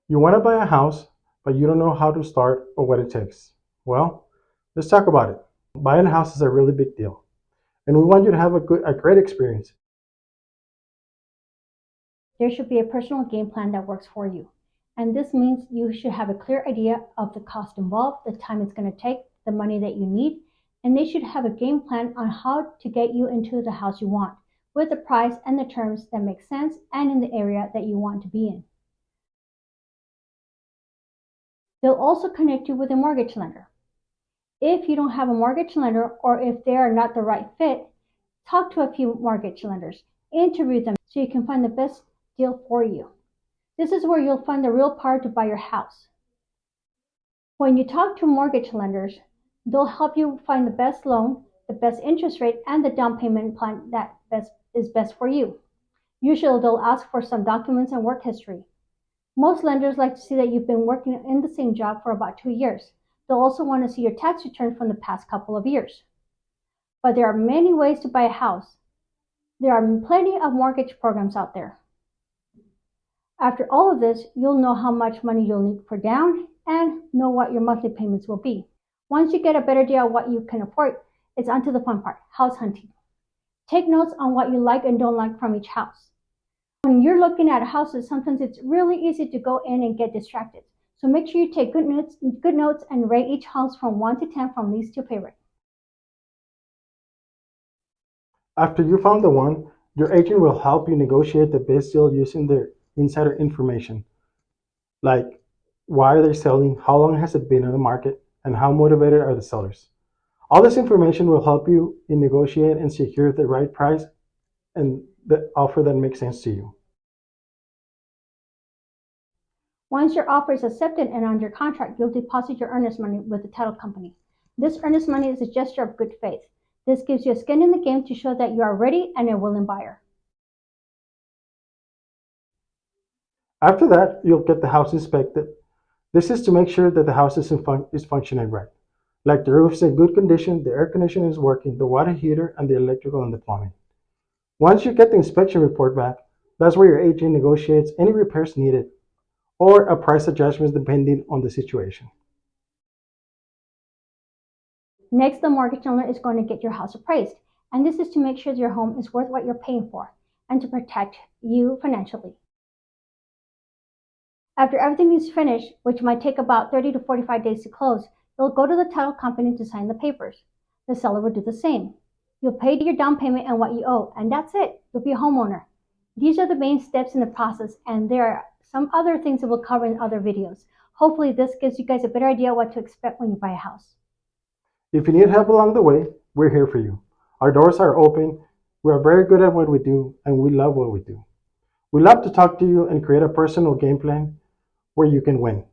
You want to buy a house, but you don't know how to start or what it takes. Well, let's talk about it. Buying a house is a really big deal, and we want you to have a great experience. There should be a personal game plan that works for you. And this means you should have a clear idea of the cost involved, the time it's going to take, the money that you need, and they should have a game plan on how to get you into the house you want, with the price and the terms that make sense and in the area that you want to be in. They'll also connect you with a mortgage lender. If you don't have a mortgage lender or if they are not the right fit, talk to a few mortgage lenders, interview them so you can find the best deal for you. This is where you'll find the real power to buy your house. When you talk to mortgage lenders, they'll help you find the best loan, the best interest rate, and the down payment plan that is best for you. Usually they'll ask for some documents and work history. Most lenders like to see that you've been working in the same job for about 2 years. They'll also want to see your tax return from the past couple of years. But there are many ways to buy a house. There are plenty of mortgage programs out there. After all of this, you'll know how much money you'll need for down and know what your monthly payments will be. Once you get a better idea of what you can afford, it's on to the fun part, house hunting. Take notes on what you like and don't like from each house. When you're looking at houses, sometimes it's really easy to go in and get distracted. So make sure you take good notes and rate each house from 1 to 10 from least to favorite. After you found the one, your agent will help you negotiate the best deal using their insider information, like why are they selling, how long has it been on the market, and how motivated are the sellers. All this information will help you in negotiate and secure the right price and the offer that makes sense to you. Once your offer is accepted and under contract, you'll deposit your earnest money with the title company. This earnest money is a gesture of good faith. This gives you a skin in the game to show that you are ready and a willing buyer. After that, you'll get the house inspected. This is to make sure that the house is functioning right. Like the roof's in good condition, the air conditioning is working, the water heater, and the electrical and the plumbing. Once you get the inspection report back, that's where your agent negotiates any repairs needed or a price adjustment depending on the situation. Next, the mortgage owner is going to get your house appraised, and this is to make sure your home is worth what you're paying for and to protect you financially. After everything is finished, which might take about 30 to 45 days to close, you'll go to the title company to sign the papers. The seller will do the same. You'll pay your down payment and what you owe, and that's it. You'll be a homeowner. These are the main steps in the process, and there are some other things that we'll cover in other videos. Hopefully this gives you guys a better idea what to expect when you buy a house. If you need help along the way, we're here for you. Our doors are open. We are very good at what we do, and we love what we do. We love to talk to you and create a personal game plan where you can win.